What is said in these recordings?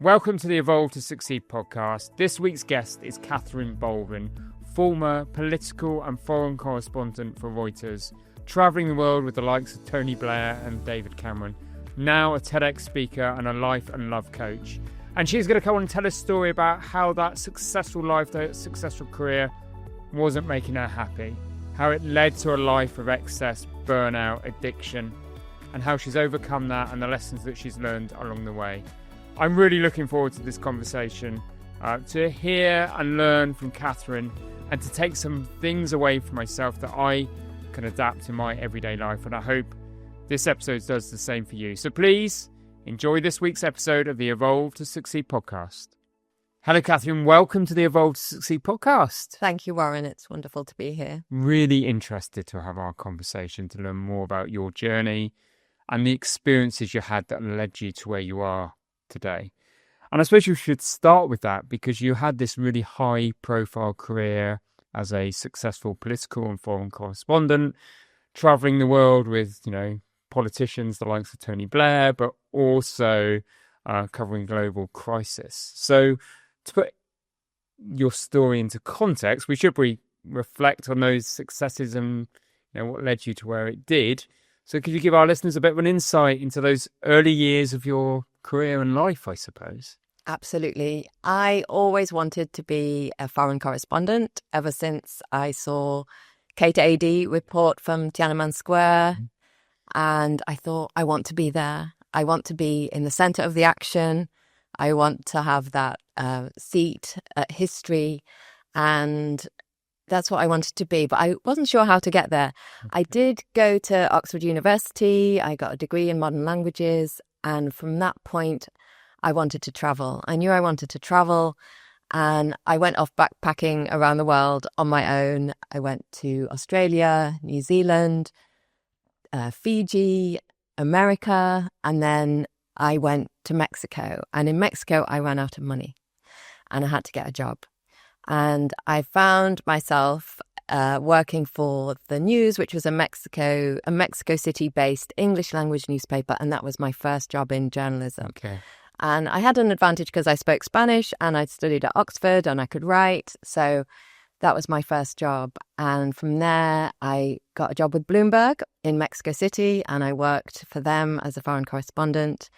Welcome to the Evolve to Succeed podcast. This week's guest is Catherine Baldwin, former political and foreign correspondent for Reuters, travelling the world with the likes of Tony Blair and David Cameron, now a TEDx speaker and a life and love coach. And she's going to come on and tell a story about how that successful life, that successful career wasn't making her happy, how it led to a life of excess, burnout, addiction, and how she's overcome that and the lessons that she's learned along the way. I'm really looking forward to this conversation, to hear and learn from Catherine and to take some things away from myself that I can adapt in my everyday life. And I hope this episode does the same for you. So please enjoy this week's episode of the Evolve to Succeed podcast. Hello, Catherine. Welcome to the Evolve to Succeed podcast. Thank you, Warren. It's wonderful to be here. Really interested to have our conversation, to learn more about your journey and the experiences you had that led you to where you are today. And I suppose you should start with that because you had this really high profile career as a successful political and foreign correspondent, traveling the world with, politicians, the likes of Tony Blair, but also covering global crisis. So to put your story into context, we should reflect on those successes and what led you to where it did. So could you give our listeners a bit of an insight into those early years of your career and life, I suppose? Absolutely. I always wanted to be a foreign correspondent ever since I saw Kate Adie report from Tiananmen Square. And I thought, I want to be there. I want to be in the center of the action. I want to have that seat at history. And that's what I wanted to be. But I wasn't sure how to get there. I did go to Oxford University. I got a degree in modern languages. And from that point, I wanted to travel. I knew I wanted to travel. And I went off backpacking around the world on my own. I went to Australia, New Zealand, Fiji, America, and then I went to Mexico. And in Mexico, I ran out of money and I had to get a job. And I found myself working for the News, which was a Mexico City-based English language newspaper. And that was my first job in journalism. Okay. And I had an advantage because I spoke Spanish and I'd studied at Oxford and I could write. So that was my first job. And from there, I got a job with Bloomberg in Mexico City and I worked for them as a foreign correspondent.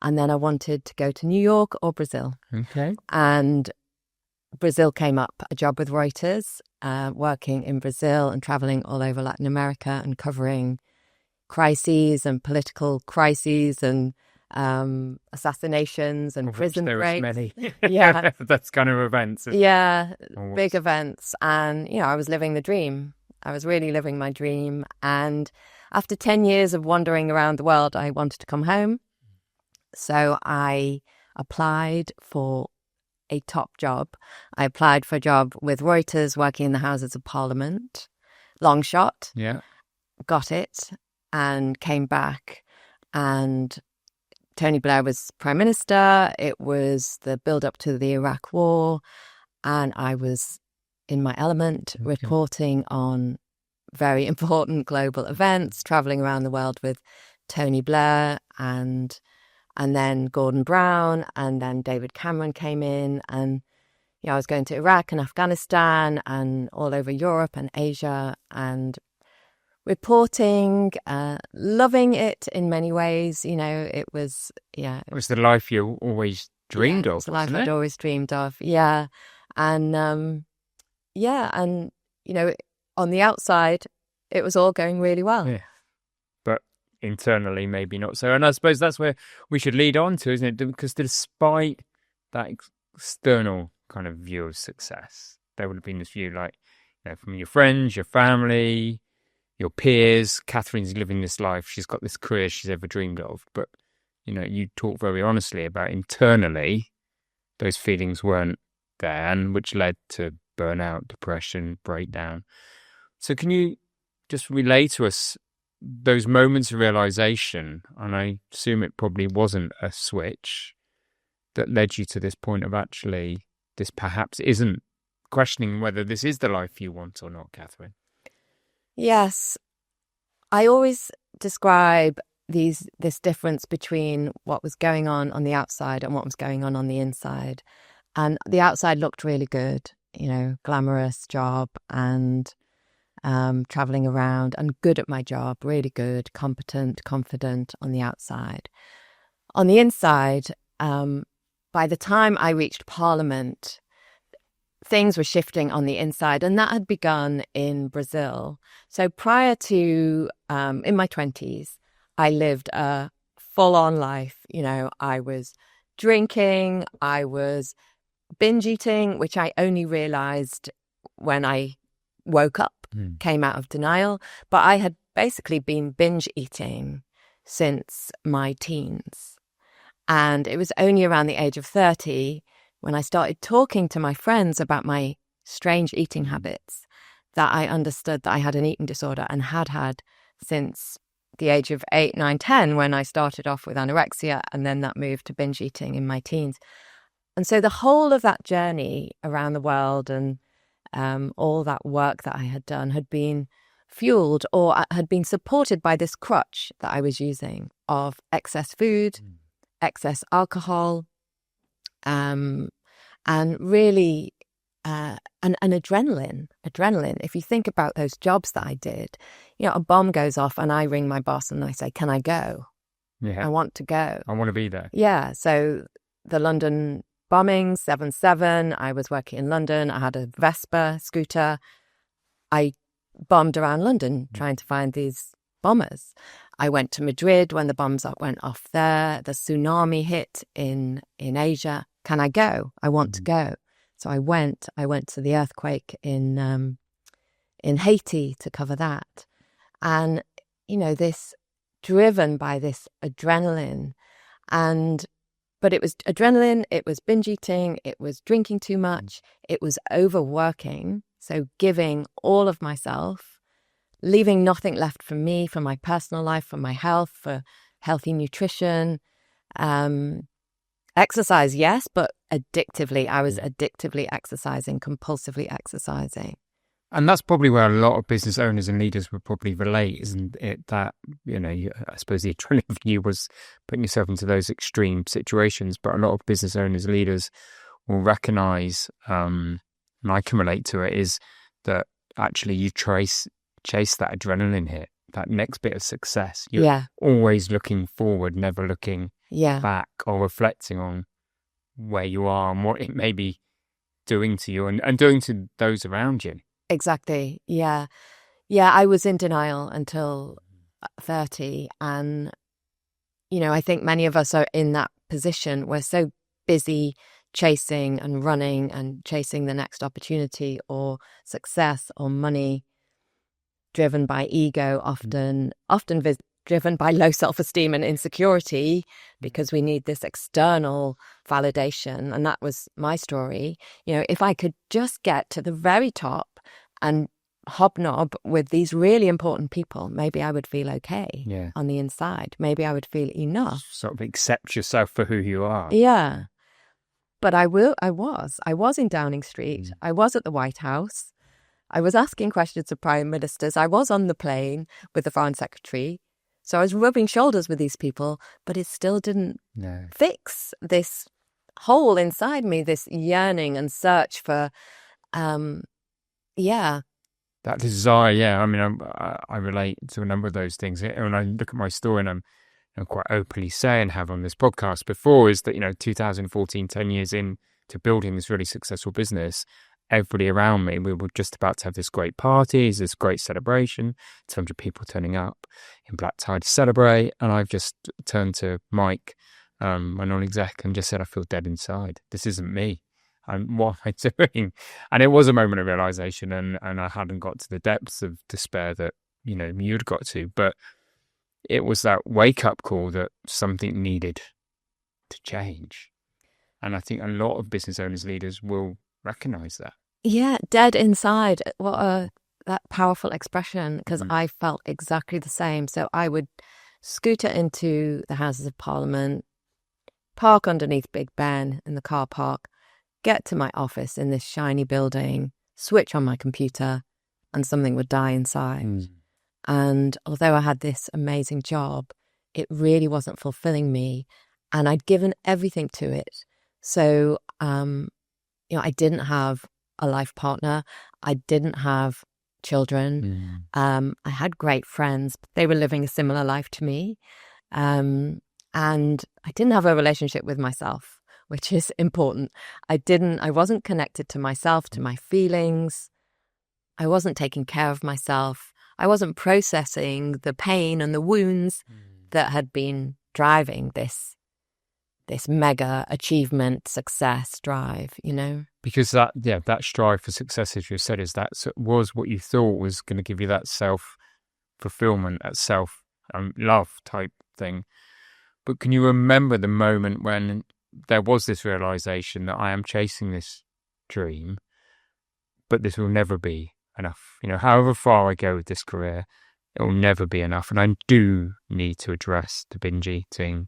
And then I wanted to go to New York or Brazil. Okay. And Brazil came up, a job with Reuters, working in Brazil and traveling all over Latin America and covering crises and political crises and assassinations and prison breaks. Many. Yeah. That's kind of events. Yeah, big events. And, I was living the dream. I was really living my dream. And after 10 years of wandering around the world, I wanted to come home. So I applied for a top job. I applied for a job with Reuters working in the Houses of Parliament. Long shot. Yeah. Got it and came back. And Tony Blair was Prime Minister. It was the build-up to the Iraq War. And I was in my element, reporting on very important global events, traveling around the world with Tony Blair and then Gordon Brown, and then David Cameron came in. And I was going to Iraq and Afghanistan and all over Europe and Asia and reporting, loving it in many ways. It was, It was the life you always dreamed of. It was the life I'd always dreamed of, yeah. And, on the outside, it was all going really well. Yeah. But internally, maybe not so. And I suppose that's where we should lead on to, isn't it? Because despite that external kind of view of success, there would have been this view from your friends, your family, your peers. Catherine's living this life. She's got this career she's ever dreamed of. But, you talk very honestly about internally, those feelings weren't there, and which led to burnout, depression, breakdown. So can you just relay to us those moments of realization? And I assume it probably wasn't a switch that led you to this point of actually, this perhaps isn't, questioning whether this is the life you want or not, Catherine. Yes. I always describe this difference between what was going on the outside and what was going on the inside. And the outside looked really good, glamorous job and traveling around and good at my job, really good, competent, confident on the outside. On the inside, by the time I reached Parliament, things were shifting on the inside, and that had begun in Brazil. So prior to, in my 20s, I lived a full-on life. I was drinking, I was binge eating, which I only realized when I woke up, came out of denial. But I had basically been binge eating since my teens. And it was only around the age of 30 when I started talking to my friends about my strange eating habits that I understood that I had an eating disorder and had had since the age of 8, 9, 10, when I started off with anorexia, and then that moved to binge eating in my teens. And so the whole of that journey around the world and all that work that I had done had been fueled or had been supported by this crutch that I was using of excess food, excess alcohol, and really an adrenaline. If you think about those jobs that I did, a bomb goes off and I ring my boss and I say, can I go? Yeah. I want to go. I want to be there. Yeah. So the London bombings, 7/7, I was working in London. I had a Vespa scooter. I bombed around London trying to find these bombers. I went to Madrid when the bombs went off there. The tsunami hit in Asia. Can I go? I want to go. So I went to the earthquake in Haiti to cover that. And, this driven by this adrenaline. But it was adrenaline, it was binge eating, it was drinking too much, it was overworking. So giving all of myself, leaving nothing left for me, for my personal life, for my health, for healthy nutrition. Exercise, yes, but addictively. I was addictively exercising, compulsively exercising. And that's probably where a lot of business owners and leaders would probably relate, isn't it? That, I suppose the adrenaline for you was putting yourself into those extreme situations, but a lot of business owners, leaders will recognize, and I can relate to it, is that actually you chase that adrenaline hit, that next bit of success. You're always looking forward, never looking back or reflecting on where you are and what it may be doing to you and doing to those around you. Exactly. Yeah. I was in denial until 30. And, I think many of us are in that position. We're so busy chasing and running and chasing the next opportunity or success or money, driven by ego, often driven by low self-esteem and insecurity, because we need this external validation. And that was my story. If I could just get to the very top and hobnob with these really important people, maybe I would feel okay on the inside. Maybe I would feel enough. Sort of accept yourself for who you are. Yeah. But I was in Downing Street. I was at the White House. I was asking questions of prime ministers. I was on the plane with the foreign secretary. So I was rubbing shoulders with these people, but it still didn't fix this hole inside me, this yearning and search for, that desire. I mean, I relate to a number of those things. When I look at my story, and I'm quite openly saying, have on this podcast before, is that 2014, 10 years into building this really successful business, everybody around me, we were just about to have this great party, this great celebration, 200 people turning up in black tie to celebrate. And I've just turned to Mike, my non-exec, and just said, I feel dead inside. This isn't me. And what am I doing? And it was a moment of realization, and I hadn't got to the depths of despair that, you'd got to. But it was that wake-up call that something needed to change. And I think a lot of business owners, leaders will recognize that. Yeah, dead inside. That powerful expression, because I felt exactly the same. So I would scooter into the Houses of Parliament, park underneath Big Ben in the car park, get to my office in this shiny building, switch on my computer, and something would die inside. And although I had this amazing job, it really wasn't fulfilling me. And I'd given everything to it. So, I didn't have a life partner. I didn't have children. I had great friends. They were living a similar life to me. And I didn't have a relationship with myself, which is important. I wasn't connected to myself, to my feelings. I wasn't taking care of myself. I wasn't processing the pain and the wounds that had been driving this mega achievement, success drive, Because that strive for success, as you said, was what you thought was going to give you that self-fulfillment, that self-love type thing. But can you remember the moment when there was this realization that I am chasing this dream, but this will never be enough? However far I go with this career, it will never be enough. And I do need to address the binge eating,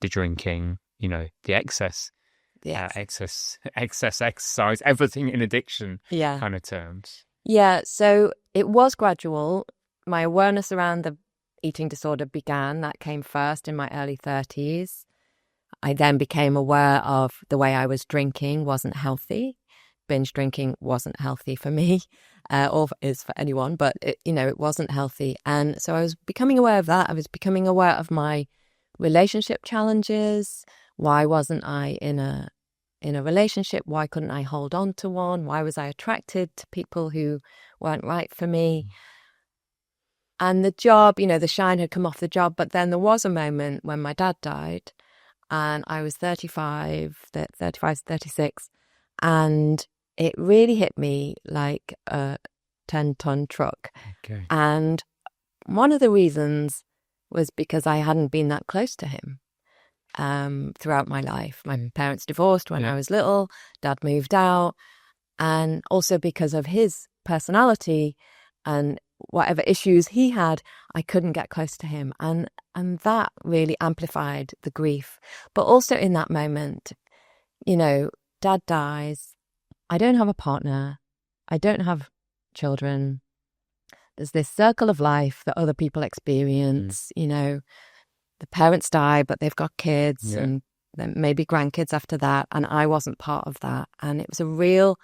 the drinking, the excess exercise, everything in addiction kind of terms. Yeah, so it was gradual. My awareness around the eating disorder began. That came first in my early 30s. I then became aware of the way I was drinking wasn't healthy. Binge drinking wasn't healthy for me, or is for anyone, but it wasn't healthy. And so I was becoming aware of that. I was becoming aware of my relationship challenges. Why wasn't I in a relationship? Why couldn't I hold on to one? Why was I attracted to people who weren't right for me? And the job, the shine had come off the job. But then there was a moment when my dad died and I was 36. And it really hit me like a 10-ton truck. Okay. And one of the reasons was because I hadn't been that close to him throughout my life. My parents divorced when I was little. Dad moved out. And also because of his personality and whatever issues he had, I couldn't get close to him. And that really amplified the grief. But also in that moment, Dad dies. I don't have a partner. I don't have children. There's this circle of life that other people experience. The parents die, but they've got kids and then maybe grandkids after that. And I wasn't part of that. And it was a real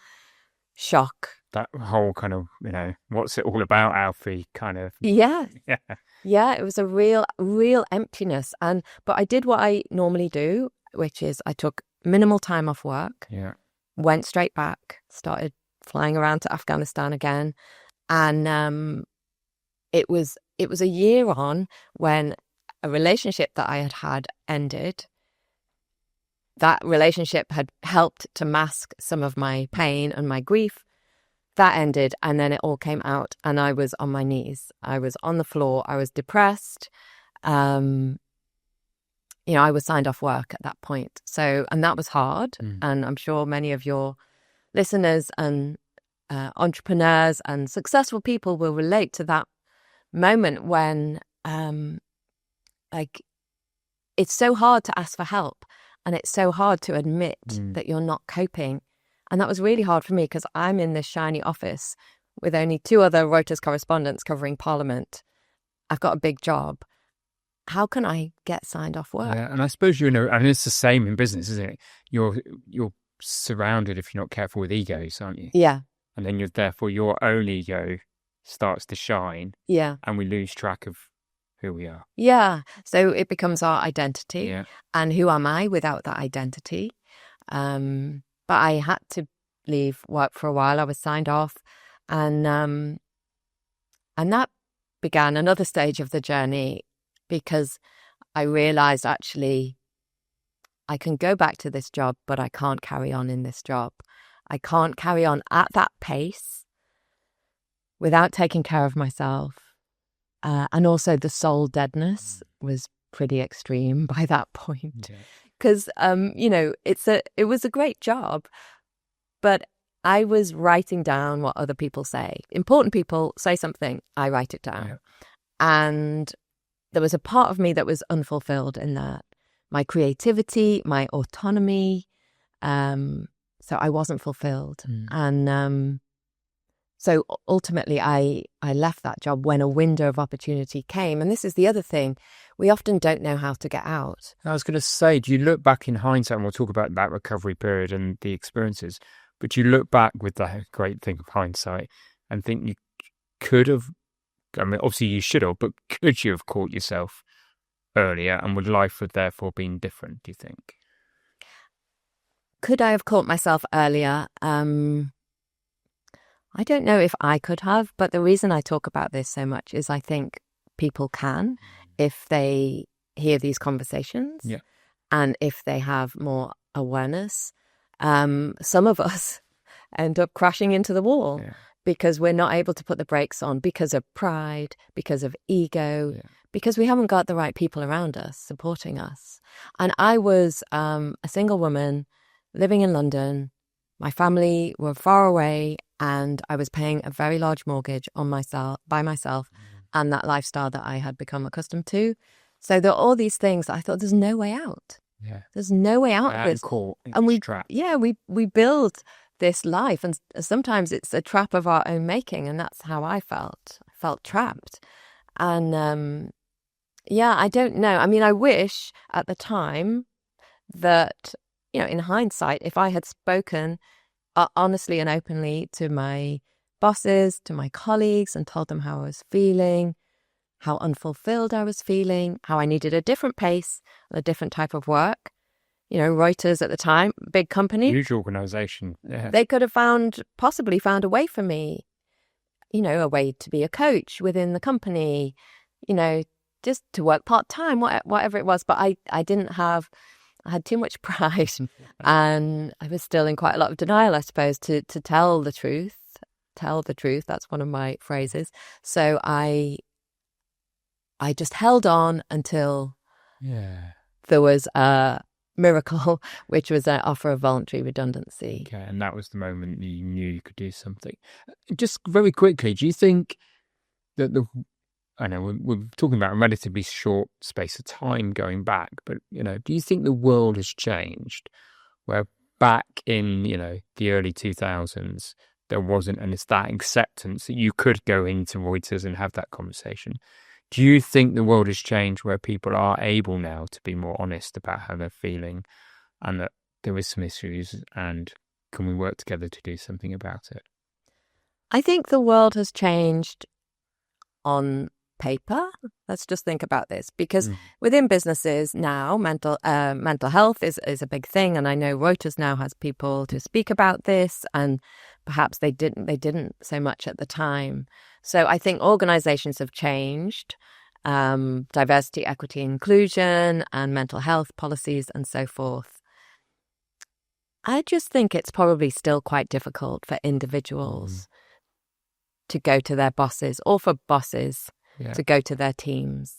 shock. That whole kind of, what's it all about, Alfie, kind of. Yeah, it was a real emptiness. But I did what I normally do, which is I took minimal time off work. Yeah. Went straight back, started flying around to Afghanistan again. And it was a year on when a relationship that I had ended. That relationship had helped to mask some of my pain and my grief. That ended, and then it all came out, and I was on my knees. I was on the floor. I was depressed. I was signed off work at that point. So, and that was hard. And I'm sure many of your listeners and entrepreneurs and successful people will relate to that moment when, it's so hard to ask for help and it's so hard to admit that you're not coping. And that was really hard for me because I'm in this shiny office with only 2 other Reuters correspondents covering Parliament. I've got a big job. How can I get signed off work? Yeah, and I suppose and it's the same in business, isn't it? You're surrounded, if you're not careful, with egos, aren't you? Yeah. And then therefore your own ego starts to shine. Yeah. And we lose track of who we are. Yeah. So it becomes our identity. Yeah. And who am I without that identity? But I had to leave work for a while. I was signed off, and that began another stage of the journey because I realized actually I can go back to this job, but I can't carry on in this job. I can't carry on at that pace without taking care of myself. And also the soul deadness was pretty extreme by that point. Because, it was a great job, but I was writing down what other people say. Important people say something, I write it down. Yeah. And there was a part of me that was unfulfilled in that. My creativity, my autonomy. So I wasn't fulfilled. And So ultimately, I left that job when a window of opportunity came. And this is the other thing. We often don't know how to get out. I was going to say, do you look back in hindsight, and we'll talk about that recovery period and the experiences, but you look back with the great thing of hindsight and think you could have, I mean, obviously you should have, but could you have caught yourself earlier, and would life have therefore been different, do you think? Could I have caught myself earlier? I don't know if I could have, but the reason I talk about this so much is I think people can if they hear these conversations, and if they have more awareness. Some of us end up crashing into the wall because we're not able to put the brakes on because of pride, because of ego, because we haven't got the right people around us supporting us. And I was a single woman living in London. My family were far away, and I was paying a very large mortgage on by myself, and that lifestyle that I had become accustomed to. So there are all these things that I thought there's no way out. Yeah, there's no way out of this. And we build this life, and sometimes it's a trap of our own making, and that's how I felt. I felt trapped, and I don't know. I mean, I wish at the time that, in hindsight, if I had spoken honestly and openly to my bosses, to my colleagues, and told them how I was feeling, how unfulfilled I was feeling, how I needed a different pace, a different type of work. Reuters at the time, big company. Huge organisation. Yeah. They could have possibly found a way for me, a way to be a coach within the company, just to work part-time, whatever it was. But I didn't have... I had too much pride, and I was still in quite a lot of denial, I suppose, to tell the truth. Tell the truth. That's one of my phrases. So I just held on until there was a miracle, which was an offer of voluntary redundancy. Okay, and that was the moment you knew you could do something. Just very quickly, do you think that I know we're talking about a relatively short space of time going back, but, do you think the world has changed where back in, the early 2000s, there wasn't, and it's that acceptance that you could go into Reuters and have that conversation? Do you think the world has changed where people are able now to be more honest about how they're feeling, and that there is some issues, and can we work together to do something about it? I think the world has changed on paper. Let's just think about this, because within businesses now, mental health is a big thing, and I know Reuters now has people to speak about this, and perhaps they didn't so much at the time. So I think organizations have changed, diversity, equity, inclusion, and mental health policies and so forth. I just think it's probably still quite difficult for individuals to go to their bosses, or for bosses to go to their teams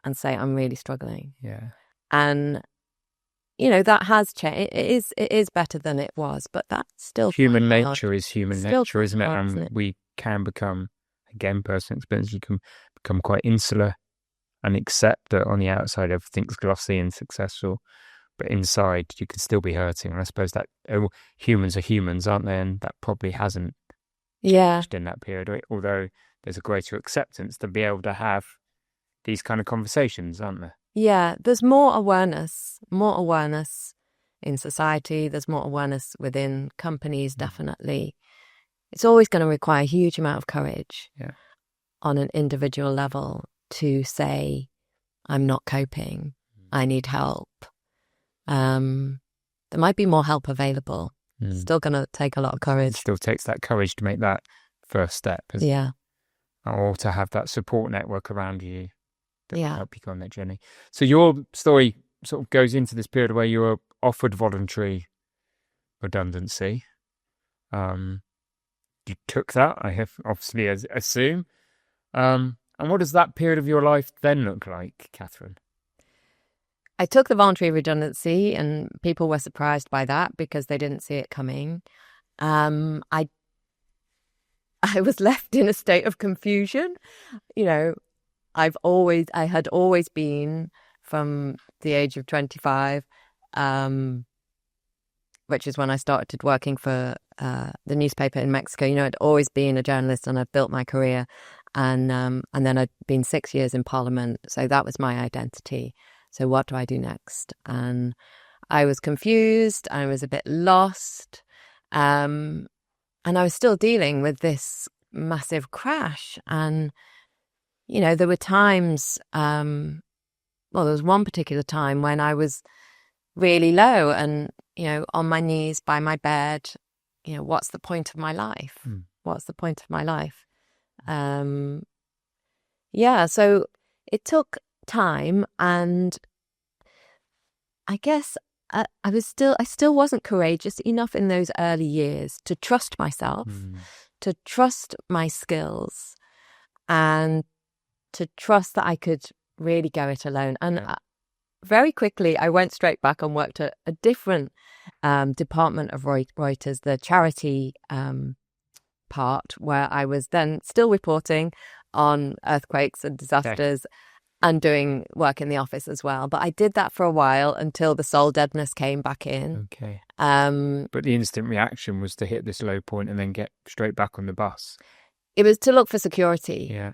and say, I'm really struggling. Yeah. And, that has changed. It is better than it was, but that's still... Human nature is human nature, isn't it? And we can become, again, personal experience, you can become quite insular and accept that on the outside everything's glossy and successful, but inside you can still be hurting. And I suppose that humans are humans, aren't they? And that probably hasn't changed in that period, although there's a greater acceptance to be able to have these kind of conversations, aren't there? Yeah, there's more awareness in society. There's more awareness within companies, definitely. It's always going to require a huge amount of courage on an individual level to say, I'm not coping, I need help. There might be more help available. It's still going to take a lot of courage. It still takes that courage to make that first step. Or to have that support network around you that will help you go on that journey. So your story sort of goes into this period where you were offered voluntary redundancy. You took that, I have obviously assume. And what does that period of your life then look like, Catherine? I took the voluntary redundancy, and people were surprised by that because they didn't see it coming. I was left in a state of confusion. I had always been, from the age of 25, which is when I started working for the newspaper in Mexico. I'd always been a journalist and I'd built my career. And then I'd been 6 years in Parliament. So that was my identity. So what do I do next? And I was confused. I was a bit lost. And I was still dealing with this massive crash. And, there were times, there was one particular time when I was really low and, on my knees by my bed, what's the point of my life? What's the point of my life? So it took time, and I guess I still wasn't courageous enough in those early years to trust myself, to trust my skills, and to trust that I could really go it alone. And very quickly, I went straight back and worked at a different department of Reuters, the charity part, where I was then still reporting on earthquakes and disasters and doing work in the office as well. But I did that for a while until the soul deadness came back in. Okay. But the instant reaction was to hit this low point and then get straight back on the bus. It was to look for security. Yeah.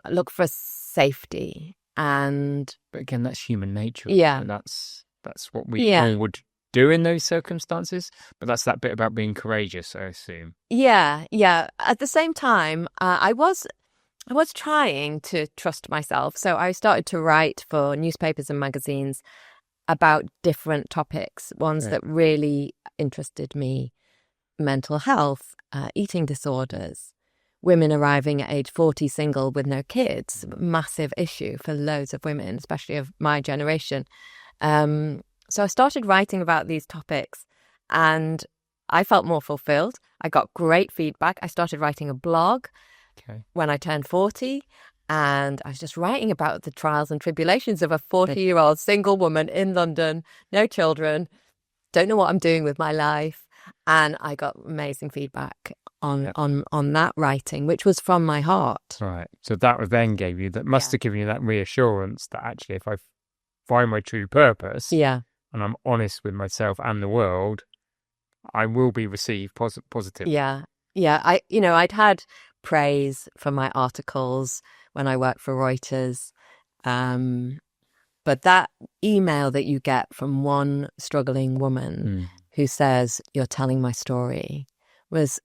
Look for safety. But again, that's human nature. Yeah. And that's what we all would do in those circumstances. But that's that bit about being courageous, I assume. Yeah. At the same time, I was trying to trust myself. So I started to write for newspapers and magazines about different topics, ones that really interested me: mental health, eating disorders, women arriving at age 40 single with no kids, massive issue for loads of women, especially of my generation. So I started writing about these topics and I felt more fulfilled. I got great feedback. I started writing a blog when I turned 40, and I was just writing about the trials and tribulations of a 40-year-old single woman in London, no children, don't know what I'm doing with my life. And I got amazing feedback on that writing, which was from my heart. Right. So that then must have given you that reassurance that actually if I find my true purpose and I'm honest with myself and the world, I will be received positively. Yeah. I'd had praise for my articles when I worked for Reuters. But that email that you get from one struggling woman who says, "You're telling my story," was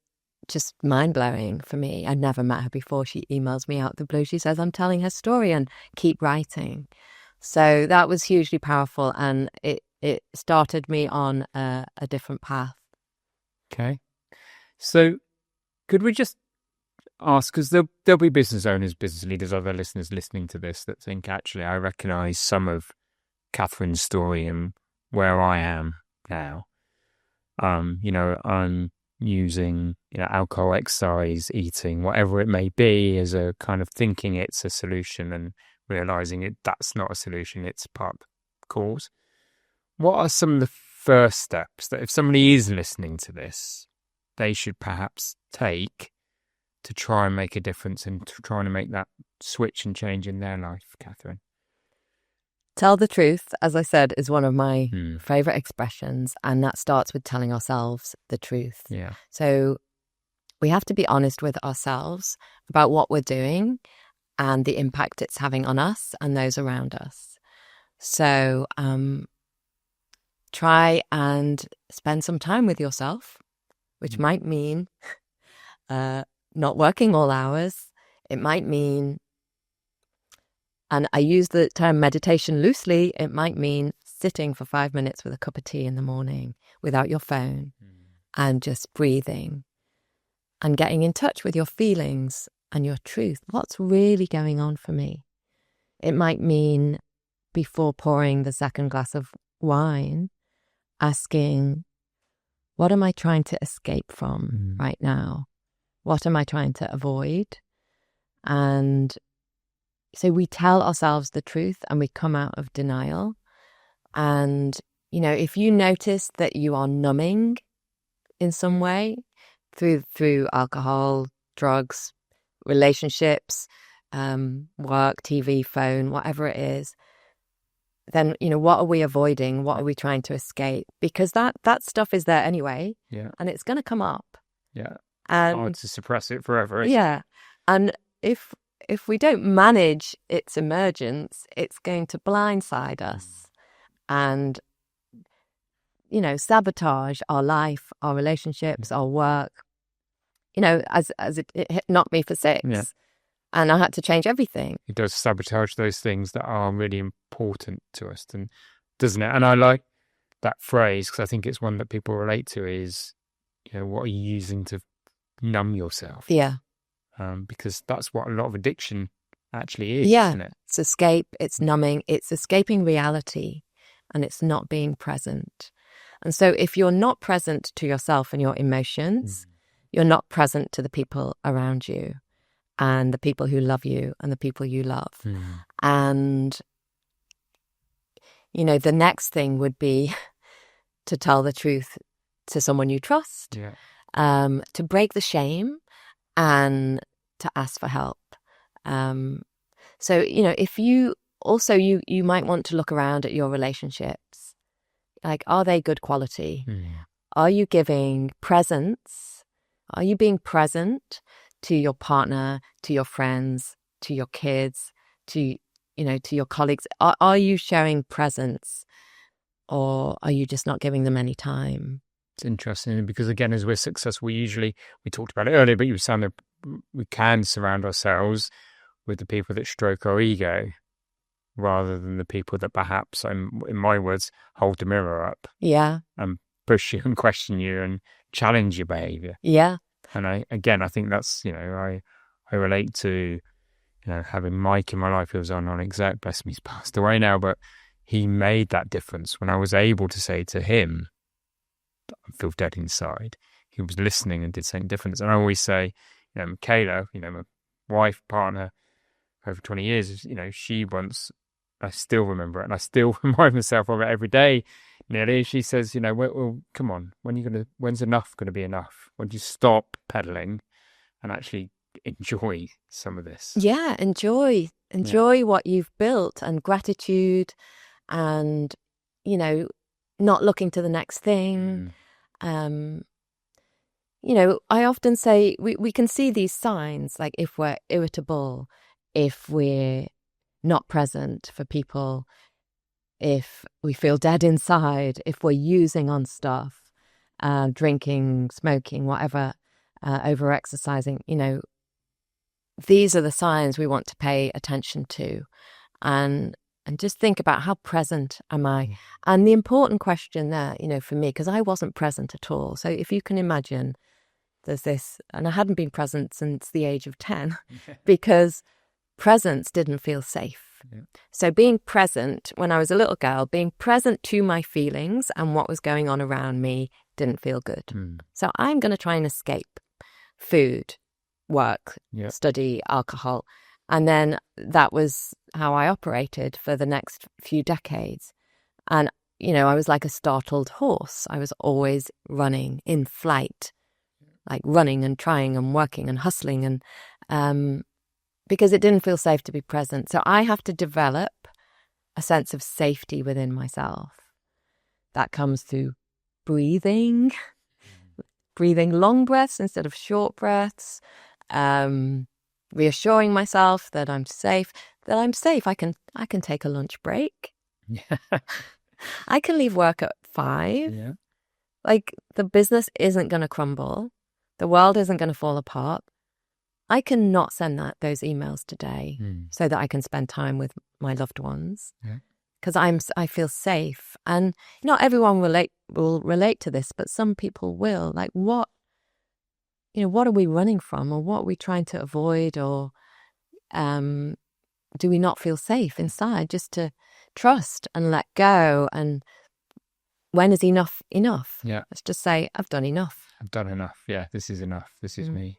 just mind-blowing for me. I'd never met her before. She emails me out the blue. She says, "I'm telling her story and keep writing." So that was hugely powerful, and it started me on a different path. Okay. So could we just ask, because there'll be business owners, business leaders, other listeners listening to this that think, actually, I recognise some of Catherine's story and where I am now. I'm using, alcohol, exercise, eating, whatever it may be, as a kind of thinking it's a solution and realising that's not a solution, it's part of the cause. What are some of the first steps that if somebody is listening to this, they should perhaps take to try and make a difference and to try and make that switch and change in their life, Catherine? Tell the truth, as I said, is one of my favourite expressions, and that starts with telling ourselves the truth. Yeah. So we have to be honest with ourselves about what we're doing and the impact it's having on us and those around us. So try and spend some time with yourself, which might mean not working all hours. It might mean, and I use the term meditation loosely, it might mean sitting for 5 minutes with a cup of tea in the morning without your phone and just breathing and getting in touch with your feelings and your truth. What's really going on for me? It might mean, before pouring the second glass of wine, asking, what am I trying to escape from right now? What am I trying to avoid? And so we tell ourselves the truth and we come out of denial. And, if you notice that you are numbing in some way through alcohol, drugs, relationships, work, TV, phone, whatever it is, then, what are we avoiding? What are we trying to escape? Because that stuff is there anyway. Yeah. And it's going to come up. Yeah. And hard to suppress it forever. Yeah. And if we don't manage its emergence, it's going to blindside us and, sabotage our life, our relationships, our work. As it knocked me for 6. Yeah. And I had to change everything. It does sabotage those things that are really important to us, and doesn't it? And I like that phrase because I think it's one that people relate to is, what are you using to numb yourself? Yeah. Because that's what a lot of addiction actually is, yeah. isn't it? It's escape, it's numbing, it's escaping reality, and it's not being present. And so if you're not present to yourself and your emotions, you're not present to the people around you and the people who love you and the people you love. And, the next thing would be to tell the truth to someone you trust, to break the shame and to ask for help. So, if you also, you might want to look around at your relationships. Like, are they good quality? Are you giving presence? Are you being present to your partner, to your friends, to your kids, to your colleagues? Are you showing presence, or are you just not giving them any time? It's interesting because, again, as we're successful, we talked about it earlier, but you were saying that we can surround ourselves with the people that stroke our ego rather than the people that perhaps, in my words, hold the mirror up. Yeah. And push you and question you and challenge your behaviour. Yeah. And I think that's, I relate to, having Mike in my life who was on exec, bless him, he's passed away now, but he made that difference when I was able to say to him, I feel dead inside. He was listening and did something different. And I always say, Michaela, my wife, partner, over 20 years, she once, I still remember it and I still remind myself of it every day. Nearly, she says, well, come on, when's enough going to be enough? When do you stop peddling and actually enjoy some of this? Yeah, enjoy what you've built, and gratitude, and, not looking to the next thing. I often say we can see these signs, like if we're irritable, if we're not present for people, if we feel dead inside, if we're using on stuff, drinking, smoking, whatever, over-exercising, these are the signs we want to pay attention to. And just think about how present am I? And the important question there, for me, because I wasn't present at all. So if you can imagine, there's this, and I hadn't been present since the age of 10 because presence didn't feel safe. Yeah. So being present when I was a little girl, being present to my feelings and what was going on around me didn't feel good. So I'm going to try and escape food, work, study, alcohol. And then that was how I operated for the next few decades. And, I was like a startled horse. I was always running in flight, like running and trying and working and hustling, and because it didn't feel safe to be present. So I have to develop a sense of safety within myself. That comes through breathing long breaths instead of short breaths, reassuring myself that I'm safe. I can take a lunch break. Yeah. I can leave work at 5. Yeah. Like, the business isn't going to crumble. The world isn't going to fall apart. I cannot send those emails today so that I can spend time with my loved ones because I feel safe. And not everyone will relate to this, but some people will. Like, what are we running from, or what are we trying to avoid, or do we not feel safe inside? Just to trust and let go. And when is enough enough? Yeah. Let's just say, I've done enough. I've done enough. Yeah, this is enough. This is me.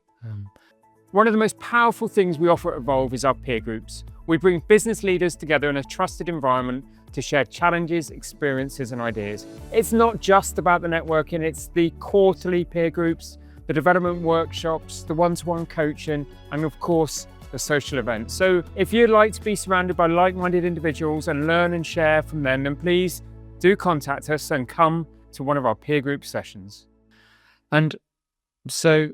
One of the most powerful things we offer at Evolve is our peer groups. We bring business leaders together in a trusted environment to share challenges, experiences, and ideas. It's not just about the networking, it's the quarterly peer groups, the development workshops, the one-to-one coaching, and of course, a social event. So if you'd like to be surrounded by like-minded individuals and learn and share from them, then please do contact us and come to one of our peer group sessions. And so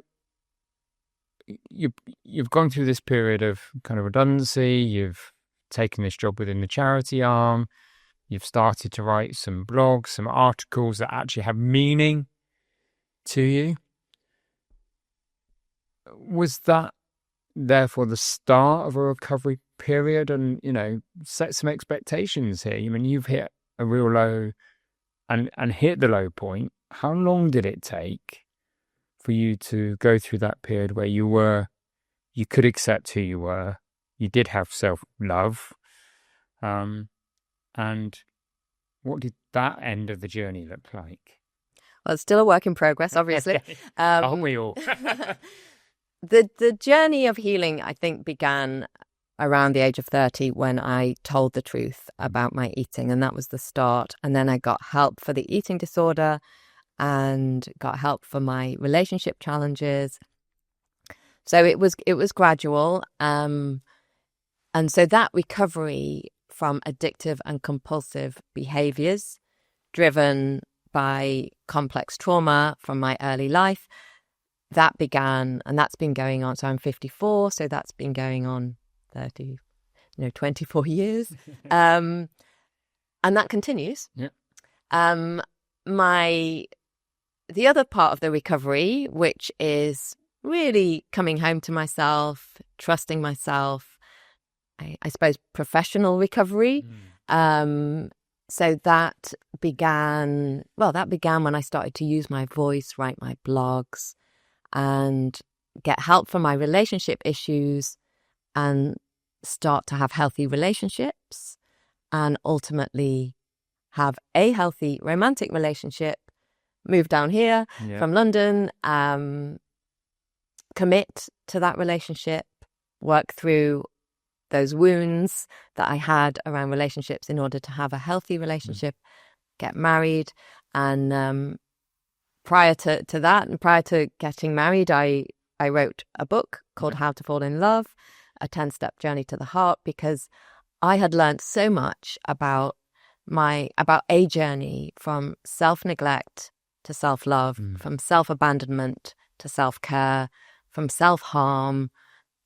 you've gone through this period of kind of redundancy, you've taken this job within the charity arm, you've started to write some blogs, some articles that actually have meaning to you. Was that therefore the start of a recovery period? And, set some expectations here. I mean, you've hit a real low and hit the low point. How long did it take for you to go through that period where you could accept who you were, you did have self-love, and what did that end of the journey look like? Well, it's still a work in progress, obviously. Aren't we all? The journey of healing, I think, began around the age of 30 when I told the truth about my eating, and that was the start. And then I got help for the eating disorder and got help for my relationship challenges. So it was gradual. And so that recovery from addictive and compulsive behaviors driven by complex trauma from my early life, that began, and that's been going on. So I'm 54, so that's been going on 24 years. And that continues. Yeah. The other part of the recovery, which is really coming home to myself, trusting myself, I suppose professional recovery. So that began when I started to use my voice, write my blogs, and get help for my relationship issues and start to have healthy relationships and ultimately have a healthy romantic relationship, move down here from London, commit to that relationship, work through those wounds that I had around relationships in order to have a healthy relationship, get married. And prior to that, and prior to getting married, I wrote a book called How to Fall in Love, a 10-step journey to the heart, because I had learned so much about a journey from self-neglect to self-love, from self-abandonment to self-care, from self-harm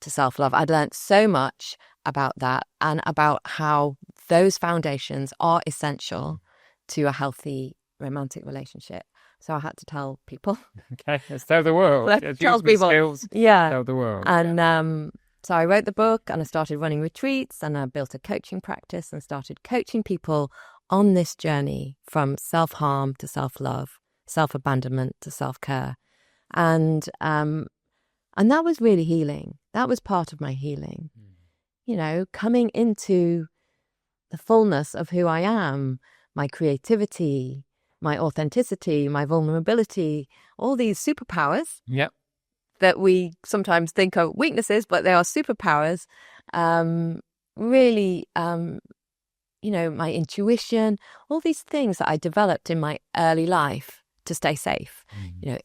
to self-love. I'd learned so much about that and about how those foundations are essential to a healthy romantic relationship. So I had to tell people. Okay, let's tell the world. Tell people. Skills, yeah. Tell the world. And so I wrote the book and I started running retreats and I built a coaching practice and started coaching people on this journey from self-harm to self-love, self-abandonment to self-care. And that was really healing. That was part of my healing. Coming into the fullness of who I am, my creativity, my authenticity, my vulnerability, all these superpowers that we sometimes think are weaknesses, but they are superpowers. Really, my intuition, all these things that I developed in my early life to stay safe.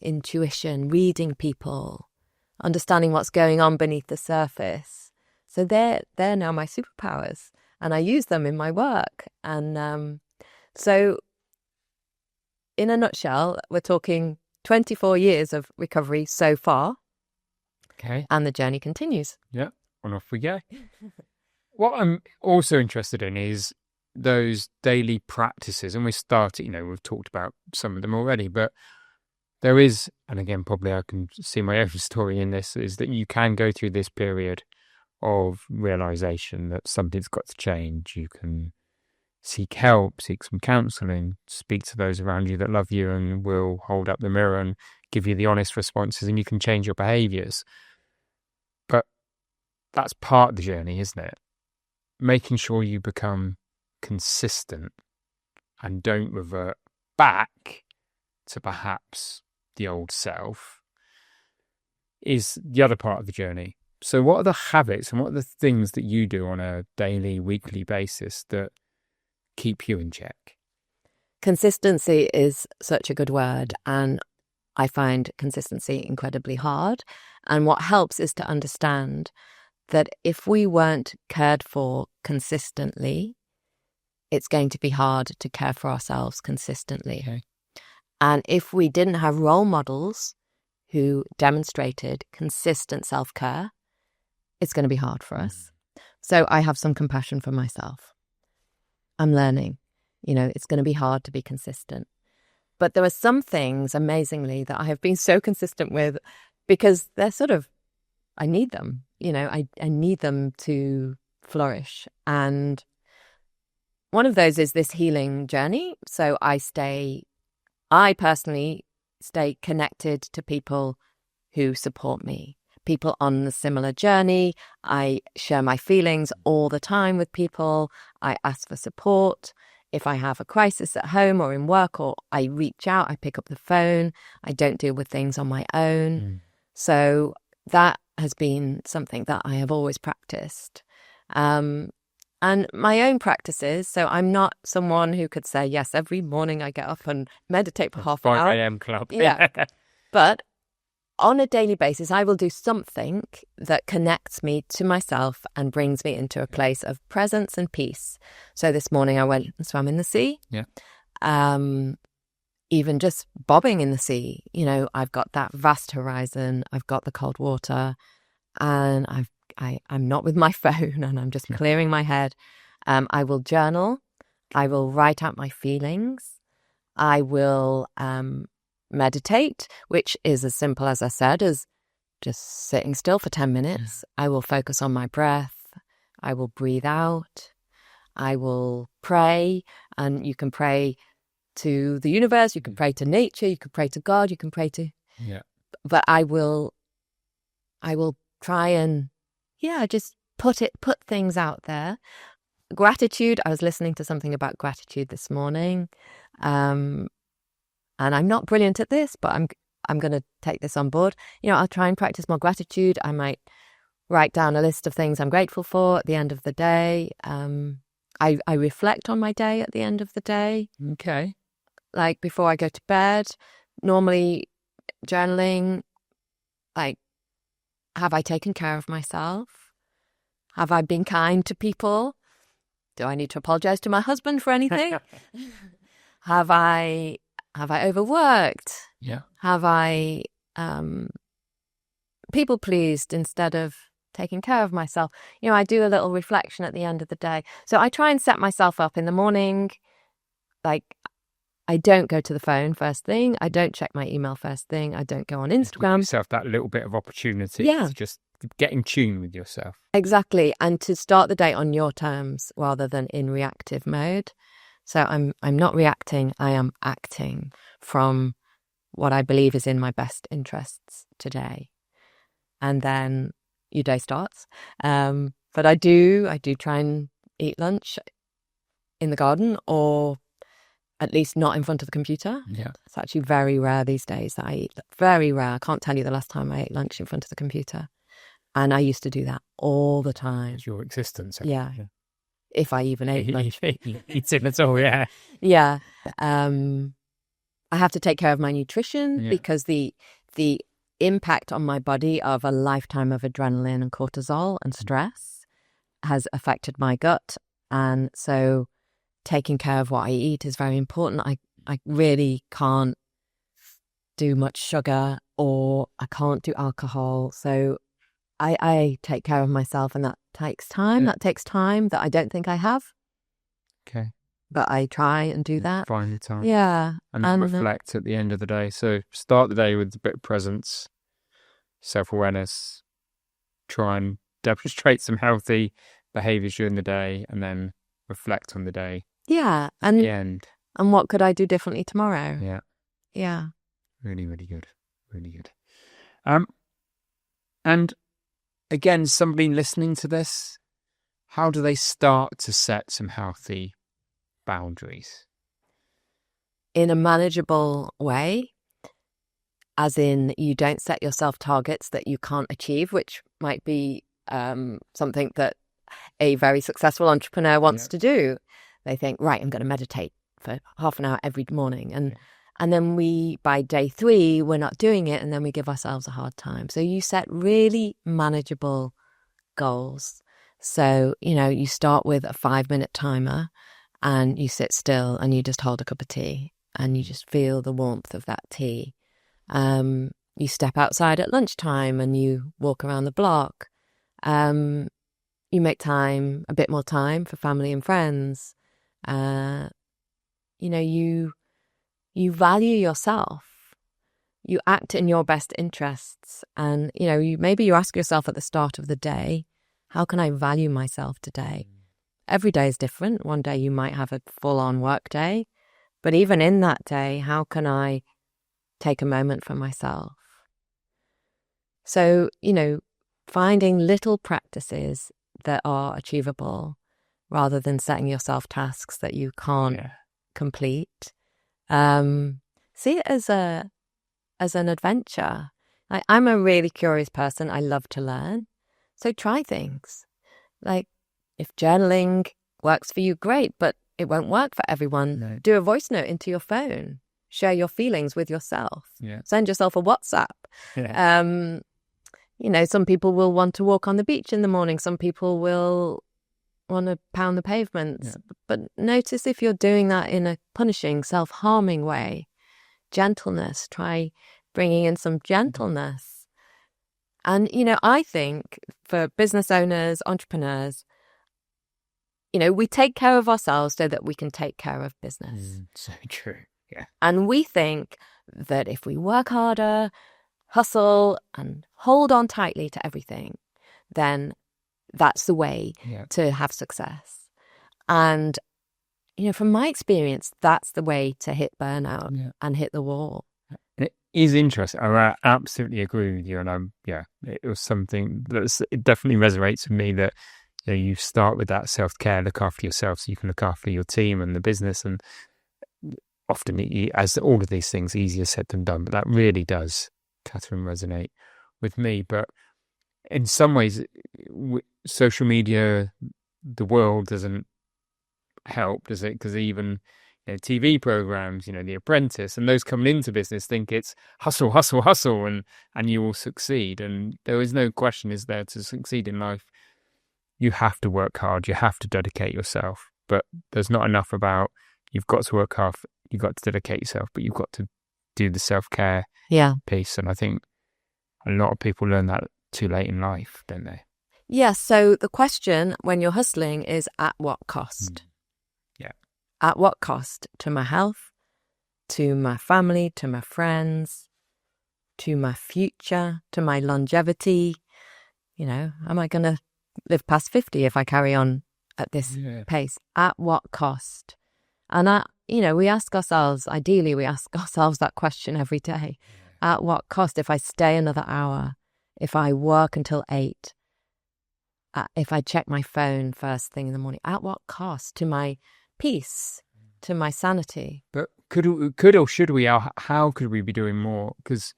Intuition, reading people, understanding what's going on beneath the surface. So they're now my superpowers, and I use them in my work. And so in a nutshell, we're talking 24 years of recovery so far. Okay. And the journey continues. Yeah, and off we go. What I'm also interested in is those daily practices, and we started, we've talked about some of them already, but there is, and again, probably I can see my own story in this, is that you can go through this period of realization that something's got to change. You can seek help, seek some counseling, speak to those around you that love you and will hold up the mirror and give you the honest responses, and you can change your behaviors. But that's part of the journey, isn't it? Making sure you become consistent and don't revert back to perhaps the old self is the other part of the journey. So what are the habits and what are the things that you do on a daily, weekly basis that keep you in check? Consistency is such a good word, and I find consistency incredibly hard. And what helps is to understand that if we weren't cared for consistently, it's going to be hard to care for ourselves consistently. Okay. And if we didn't have role models who demonstrated consistent self-care, it's going to be hard for us. So I have some compassion for myself. I'm learning. It's going to be hard to be consistent. But there are some things, amazingly, that I have been so consistent with because they're I need them. I need them to flourish. And one of those is this healing journey. So I personally stay connected to people who support me, people on a similar journey. I share my feelings all the time with people. I ask for support. If I have a crisis at home or in work, or I reach out, I pick up the phone. I don't deal with things on my own. So that has been something that I have always practiced. And my own practices, so I'm not someone who could say, yes, every morning I get up and meditate for half an hour. 5 a.m. club. Yeah. But on a daily basis, I will do something that connects me to myself and brings me into a place of presence and peace. So this morning I went and swam in the sea. Yeah. Even just bobbing in the sea, I've got that vast horizon. I've got the cold water, and I'm not with my phone, and I'm just clearing my head. I will journal. I will write out my feelings. I will meditate, which is as simple as I said, as just sitting still for 10 minutes. I will focus on my breath. I will breathe out. I will pray, and you can pray to the universe, you can pray to nature, you can pray to God, you can pray to... Yeah. But I will try and, just put things out there. Gratitude, I was listening to something about gratitude this morning. And I'm not brilliant at this, but I'm going to take this on board. I'll try and practice more gratitude. I might write down a list of things I'm grateful for at the end of the day. I reflect on my day at the end of the day. Okay. Like before I go to bed, normally journaling, like, have I taken care of myself? Have I been kind to people? Do I need to apologize to my husband for anything? Have I overworked? Yeah. Have I people pleased instead of taking care of myself? I do a little reflection at the end of the day. So I try and set myself up in the morning. Like, I don't go to the phone first thing. I don't check my email first thing. I don't go on Instagram. Give yourself that little bit of opportunity to just get in tune with yourself. Exactly. And to start the day on your terms rather than in reactive mode. So I'm not reacting. I am acting from what I believe is in my best interests today. And then your day starts. But I do try and eat lunch in the garden, or at least not in front of the computer. Yeah. It's actually very rare these days that I eat. Very rare. I can't tell you the last time I ate lunch in front of the computer. And I used to do that all the time. It's your existence. Yeah. If I even ate lunch. Eats it at all, yeah. Yeah. I have to take care of my nutrition because the impact on my body of a lifetime of adrenaline and cortisol and stress has affected my gut. And so taking care of what I eat is very important. I really can't do much sugar, or I can't do alcohol. So I take care of myself, and that takes time. That takes time that I don't think I have. Okay. But I try and do that. Find the time. Yeah. And reflect at the end of the day. So start the day with a bit of presence, self-awareness, try and demonstrate some healthy behaviours during the day, and then reflect on the day. Yeah. At the end. And what could I do differently tomorrow? Yeah. Yeah. Really, really good. Really good. And again, somebody listening to this, how do they start to set some healthy boundaries? In a manageable way, as in you don't set yourself targets that you can't achieve, which might be something that a very successful entrepreneur wants to do. They think, right, I'm going to meditate for half an hour every morning. And then by day 3, we're not doing it, and then we give ourselves a hard time. So you set really manageable goals. So, you start with a 5-minute timer and you sit still and you just hold a cup of tea and you just feel the warmth of that tea. You step outside at lunchtime and you walk around the block. You make time, a bit more time for family and friends. You value yourself. You act in your best interests. And, maybe you ask yourself at the start of the day, how can I value myself today? Every day is different. One day you might have a full-on work day. But even in that day, how can I take a moment for myself? So, finding little practices that are achievable rather than setting yourself tasks that you can't complete. See it as an adventure. I'm a really curious person. I love to learn. So try things. Like if journaling works for you, great, but it won't work for everyone. No. Do a voice note into your phone. Share your feelings with yourself. Yeah. Send yourself a WhatsApp. Yeah. Some people will want to walk on the beach in the morning. Some people will want to pound the pavements. Yeah. But notice if you're doing that in a punishing, self-harming way. Gentleness. Try bringing in some gentleness. And, I think for business owners, entrepreneurs, we take care of ourselves so that we can take care of business. So true. Yeah. And we think that if we work harder, hustle and hold on tightly to everything, then that's the way to have success. And, from my experience, that's the way to hit burnout and hit the wall. It is interesting. I absolutely agree with you. And it was something it definitely resonates with me that, you start with that self-care, look after yourself so you can look after your team and the business. And often, as all of these things, easier said than done. But that really does, Catherine, resonate with me. But in some ways, social media, the world doesn't help, does it? Because even TV programs, The Apprentice, and those coming into business think it's hustle, hustle, hustle, and you will succeed. And there is no question, is there, to succeed in life, you have to work hard, you have to dedicate yourself. But there's not enough about you've got to work hard, you've got to dedicate yourself, but you've got to do the self-care piece. And I think a lot of people learn that too late in life, don't they? Yes. So the question when you're hustling is at what cost? Yeah. At what cost to my health, to my family, to my friends, to my future, to my longevity? Am I going to live past 50 if I carry on at this pace? At what cost? And we ask ourselves, ideally we ask ourselves that question every day. At what cost? If I stay another hour, if I work until 8, if I check my phone first thing in the morning, at what cost to my peace, to my sanity? But could or should we? How could we be doing more? Because,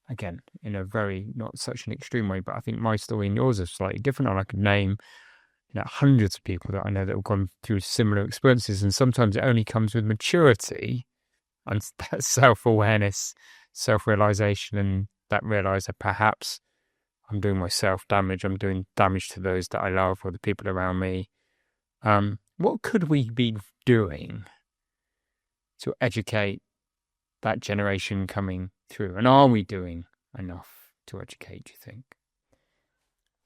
again, in a very not such an extreme way, but I think my story and yours are slightly different. And I could name, hundreds of people that I know that have gone through similar experiences, and sometimes it only comes with maturity and that self-awareness, self-realization, and that realize that perhaps I'm doing myself damage. I'm doing damage to those that I love or the people around me. What could we be doing to educate that generation coming through? And are we doing enough to educate, do you think?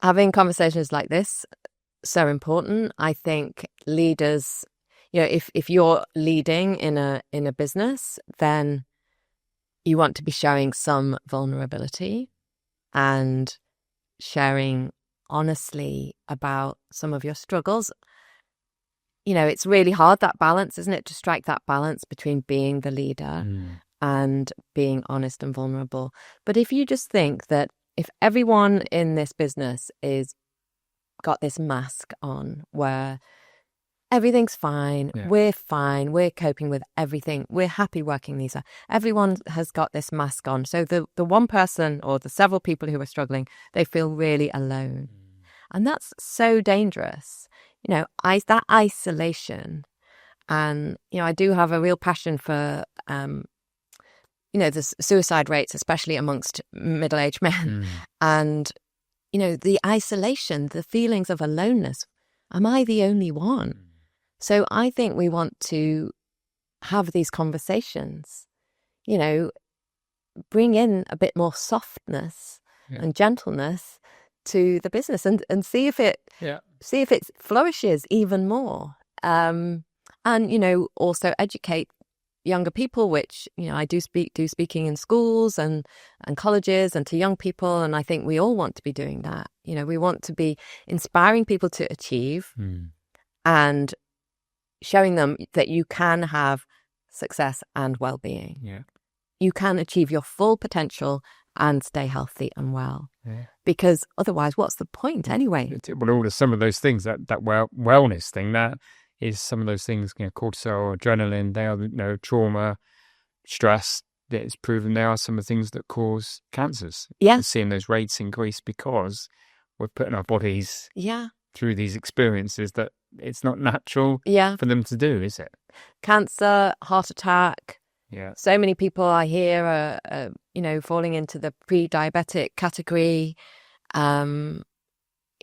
Having conversations like this, so important. I think leaders, if you're leading in a business, then you want to be showing some vulnerability and sharing honestly about some of your struggles. It's really hard, that balance, isn't it? To strike that balance between being the leader and being honest and vulnerable. But if you just think that if everyone in this business is got this mask on where everything's fine, we're coping with everything, we're happy working these out, everyone has got this mask on. So the one person or the several people who are struggling, they feel really alone. And that's so dangerous. That isolation. And, I do have a real passion for, the suicide rates, especially amongst middle-aged men. And, the isolation, the feelings of aloneness. Am I the only one? So I think we want to have these conversations, bring in a bit more softness and gentleness to the business and see if it flourishes even more. And also educate younger people, which I do speaking in schools and colleges and to young people, and I think we all want to be doing that. We want to be inspiring people to achieve and showing them that you can have success and well-being. You can achieve your full potential and stay healthy and well. Because otherwise, what's the point anyway? Well, some of those things, that wellness thing, that is some of those things, cortisol, adrenaline, they are, trauma, stress. It's proven they are some of the things that cause cancers. And seeing those rates increase because we're putting our bodies through these experiences that it's not natural for them to do, is it? Cancer, heart attack. So many people I hear are falling into the pre-diabetic category,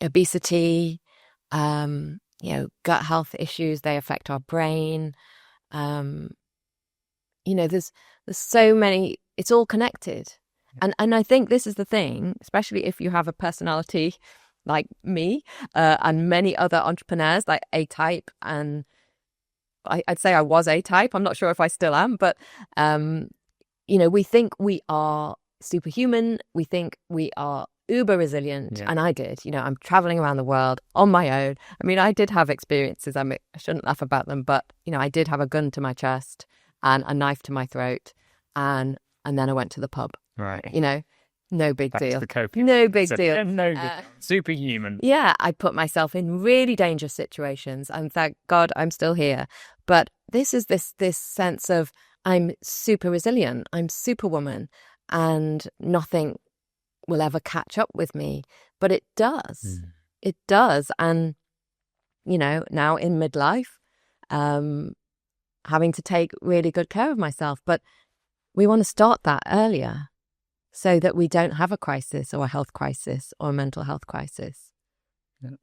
obesity, gut health issues. They affect our brain. There's so many. It's all connected, and I think this is the thing, especially if you have a personality like me and many other entrepreneurs, like A-type, and I'd say I was A-type. I'm not sure if I still am, but we think we are superhuman. We think we are uber resilient, and I did. I'm traveling around the world on my own. I mean, I did have experiences. I shouldn't laugh about them, but I did have a gun to my chest and a knife to my throat, and then I went to the pub. Right. No big Back deal. to the coping. No big deal. Superhuman. Yeah, I put myself in really dangerous situations, and thank God I'm still here. But this is this sense of I'm super resilient, I'm superwoman, and nothing will ever catch up with me. But it does. It does. And, now in midlife, having to take really good care of myself. But we want to start that earlier so that we don't have a crisis or a health crisis or a mental health crisis.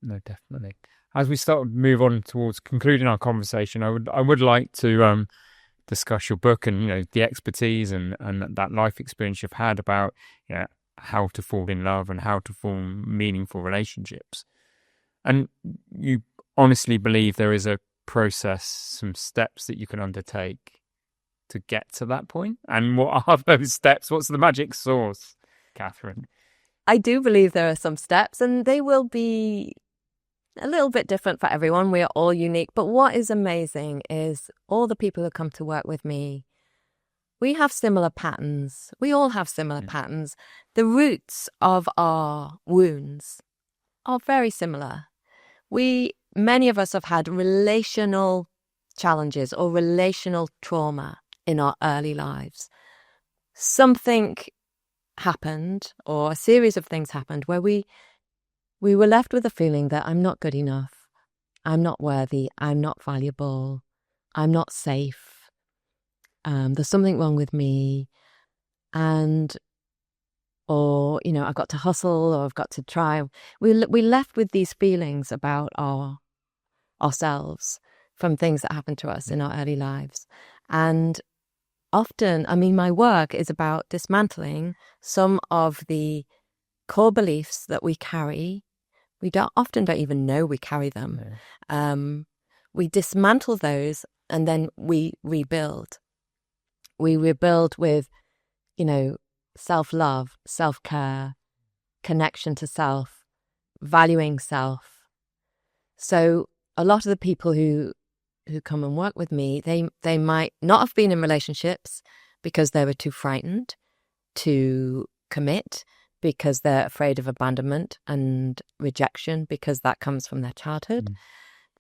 No, definitely. As we start to move on towards concluding our conversation, I would like to discuss your book and the expertise and that life experience you've had about how to fall in love and how to form meaningful relationships. And you honestly believe there is a process, some steps that you can undertake to get to that point? And what are those steps? What's the magic sauce, Catherine? I do believe there are some steps, and they will be a little bit different for everyone. We are all unique. But what is amazing is all the people who come to work with me, we have similar patterns. We all have similar patterns. The roots of our wounds are very similar. Many of us have had relational challenges or relational trauma in our early lives. Something happened, or a series of things happened, where we were left with a feeling that I'm not good enough, I'm not worthy, I'm not valuable, I'm not safe, there's something wrong with me, or I've got to hustle, or I've got to try. We left with these feelings about ourselves from things that happened to us in our early lives. And often, my work is about dismantling some of the core beliefs that we carry. We often don't even know we carry them. We dismantle those, and then we rebuild. We rebuild with, self-love, self-care, connection to self, valuing self. So a lot of the people who come and work with me, they might not have been in relationships because they were too frightened to commit, because they're afraid of abandonment and rejection, because that comes from their childhood.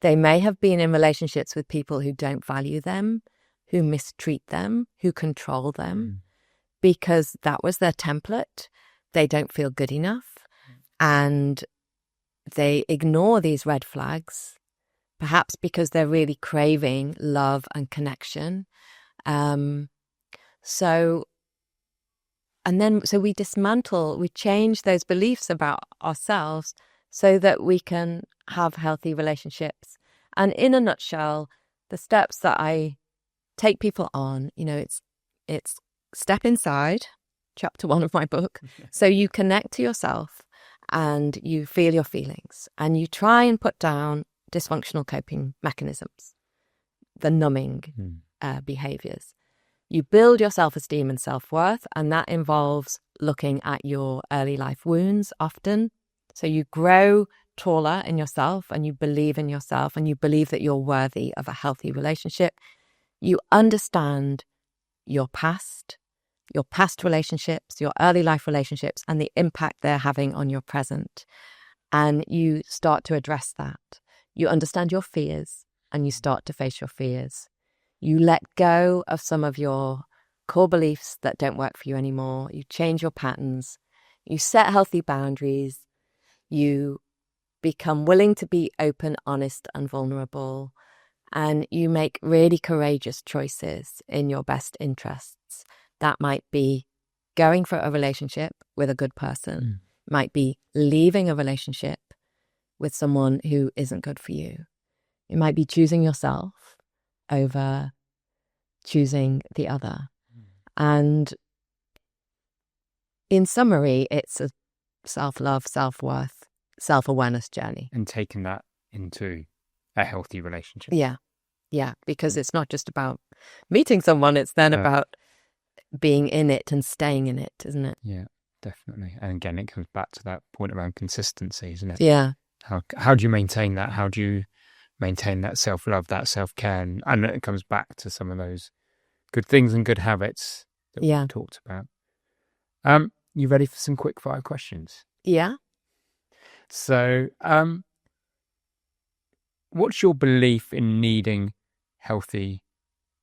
They may have been in relationships with people who don't value them, who mistreat them, who control them, because that was their template. They don't feel good enough, and they ignore these red flags, perhaps because they're really craving love and connection. So And then, so we change those beliefs about ourselves so that we can have healthy relationships. And in a nutshell, the steps that I take people on, it's step inside, chapter 1 of my book. So you connect to yourself and you feel your feelings and you try and put down dysfunctional coping mechanisms, the numbing behaviors. You build your self-esteem and self-worth, and that involves looking at your early life wounds often. So you grow taller in yourself and you believe in yourself and you believe that you're worthy of a healthy relationship. You understand your past relationships, your early life relationships, and the impact they're having on your present. And you start to address that. You understand your fears and you start to face your fears. You let go of some of your core beliefs that don't work for you anymore. You change your patterns. You set healthy boundaries. You become willing to be open, honest, and vulnerable. And you make really courageous choices in your best interests. That might be going for a relationship with a good person. Might be leaving a relationship with someone who isn't good for you. It might be choosing yourself over choosing the other. And in summary, it's a self-love, self-worth, self-awareness journey. And taking that into a healthy relationship. Yeah, because it's not just about meeting someone, it's then about being in it and staying in it, isn't it? Yeah, definitely. And again, it comes back to that point around consistency, isn't it? Yeah. How do you maintain that? How do you maintain that self-love, that self-care? And it comes back to some of those good things and good habits that we talked about. You ready for some quick fire questions? Yeah. So, what's your belief in needing healthy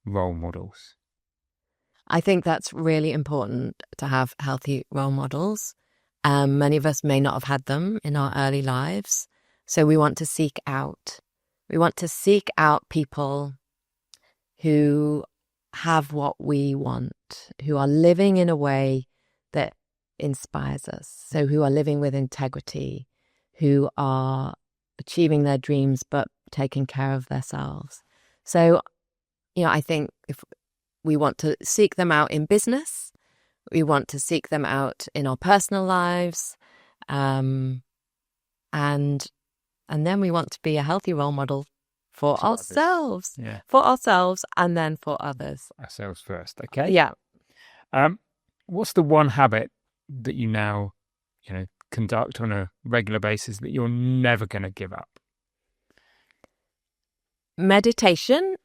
role models? I think that's really important to have healthy role models. Many of us may not have had them in our early lives. So we want to seek out people who have what we want, who are living in a way that inspires us. So who are living with integrity, who are achieving their dreams but taking care of themselves. So, I think if we want to seek them out in business, we want to seek them out in our personal lives, and then we want to be a healthy role model for ourselves, and then for others. Ourselves first, okay? Yeah. What's the one habit that you now, conduct on a regular basis that you're never going to give up? Meditation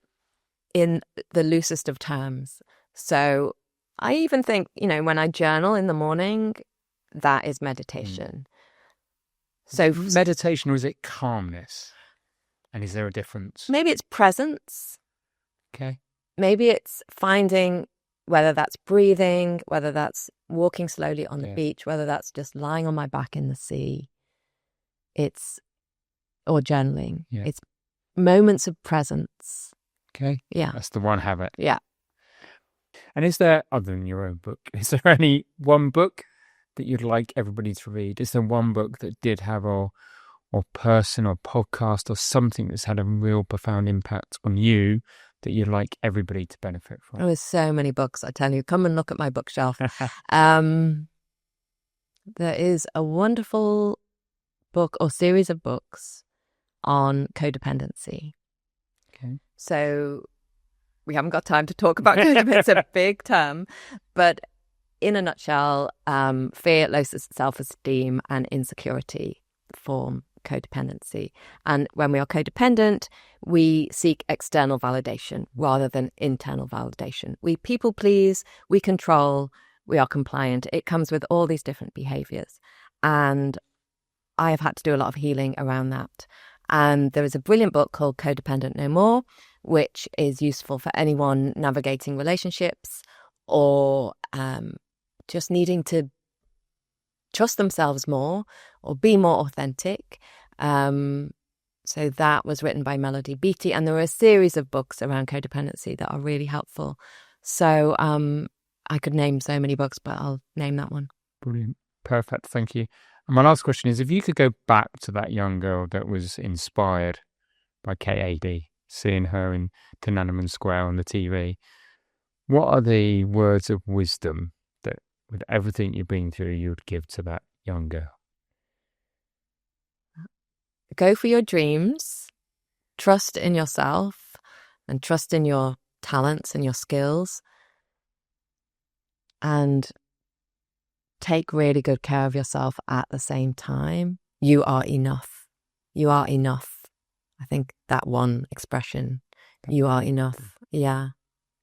in the loosest of terms. So I even think, when I journal in the morning, that is meditation. So meditation, or is it calmness? And is there a difference? Maybe it's presence. Okay. Maybe it's finding, whether that's breathing, whether that's walking slowly on the beach, whether that's just lying on my back in the sea, or journaling. Yeah. It's moments of presence. Okay. Yeah. That's the one habit. Yeah. And is there, other than your own book, is there any one book that you'd like everybody to read? Is there one book that did have or person or podcast or something that's had a real profound impact on you that you'd like everybody to benefit from? There's so many books, I tell you. Come and look at my bookshelf. There is a wonderful book or series of books on codependency. Okay. So we haven't got time to talk about codependency. It's a big term. But in a nutshell, fear, low self-esteem and insecurity form codependency. And when we are codependent, we seek external validation rather than internal validation. We people please, we control, we are compliant. It comes with all these different behaviors. And I have had to do a lot of healing around that. And there is a brilliant book called Codependent No More, which is useful for anyone navigating relationships or just needing to trust themselves more or be more authentic. So that was written by Melody Beattie, and there are a series of books around codependency that are really helpful. So I could name so many books, but I'll name that one. Brilliant. Perfect. Thank you. And my last question is, if you could go back to that young girl that was inspired by KAD, seeing her in Tiananmen Square on the TV, what are the words of wisdom that, with everything you've been through, you would give to that young girl? Go for your dreams, trust in yourself, and trust in your talents and your skills, and take really good care of yourself at the same time. You are enough. You are enough. I think that one expression, you are enough. Yeah.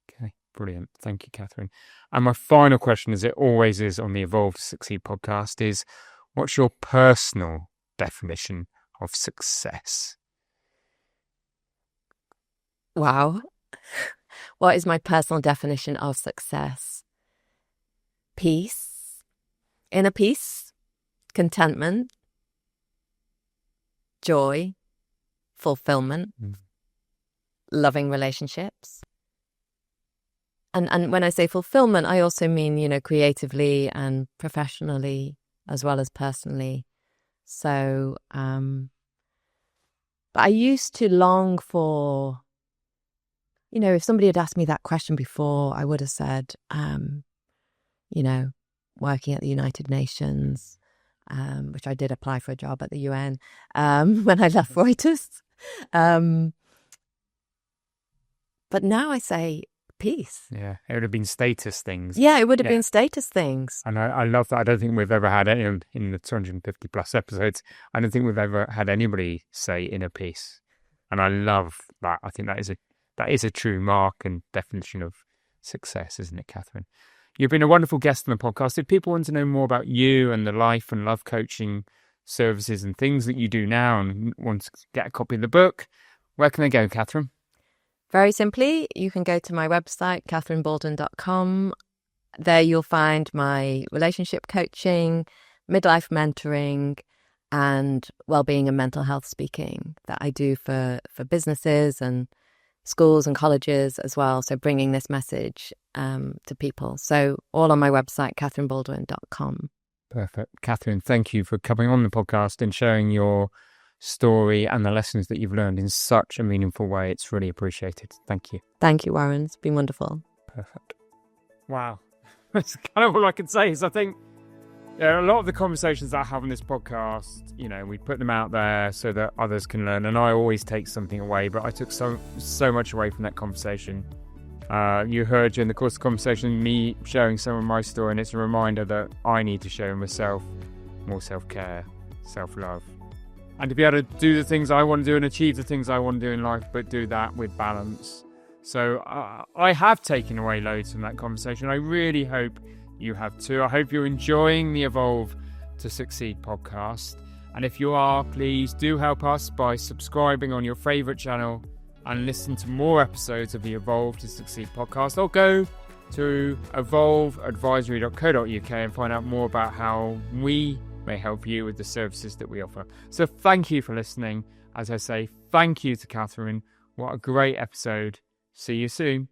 Okay, brilliant. Thank you, Catherine. And my final question, as it always is on the Evolve to Succeed podcast, is what's your personal definition of success? Wow. What is my personal definition of success? Peace, inner peace, contentment, joy, fulfillment, loving relationships. And when I say fulfillment, I also mean, creatively and professionally as well as personally. So, but I used to long for, if somebody had asked me that question before, I would have said, working at the United Nations, which I did apply for a job at the UN when I left Reuters. But now I say peace. Yeah, it would have been status things. Yeah, it would have been status things. And I love that. I don't think we've ever had any, in the 250 plus episodes, I don't think we've ever had anybody say inner peace. And I love that. I think that is a true mark and definition of success, isn't it, Catherine? You've been a wonderful guest on the podcast. If people want to know more about you and the life and love coaching services and things that you do now and want to get a copy of the book, where can they go, Catherine? Very simply, you can go to my website, catherinebaldwin.com. There you'll find my relationship coaching, midlife mentoring, and wellbeing and mental health speaking that I do for businesses and schools and colleges as well. So bringing this message to people. So all on my website, catherinebaldwin.com. Perfect. Catherine, thank you for coming on the podcast and sharing your story and the lessons that you've learned in such a meaningful way. It's really appreciated. Thank you. Thank you, Warren. It's been wonderful. Perfect. Wow. That's kind of all I can say is I think a lot of the conversations that I have on this podcast, we put them out there so that others can learn. And I always take something away, but I took so much away from that conversation. You heard during the course of the conversation me sharing some of my story, and it's a reminder that I need to show myself more self-care, self-love, and to be able to do the things I want to do and achieve the things I want to do in life, but do that with balance. So I have taken away loads from that conversation. I really hope you have too. I hope you're enjoying the Evolve to Succeed podcast. And if you are, please do help us by subscribing on your favourite channel and listen to more episodes of the Evolve to Succeed podcast, or go to evolveadvisory.co.uk and find out more about how we may help you with the services that we offer. So thank you for listening. As I say, thank you to Catherine. What a great episode. See you soon.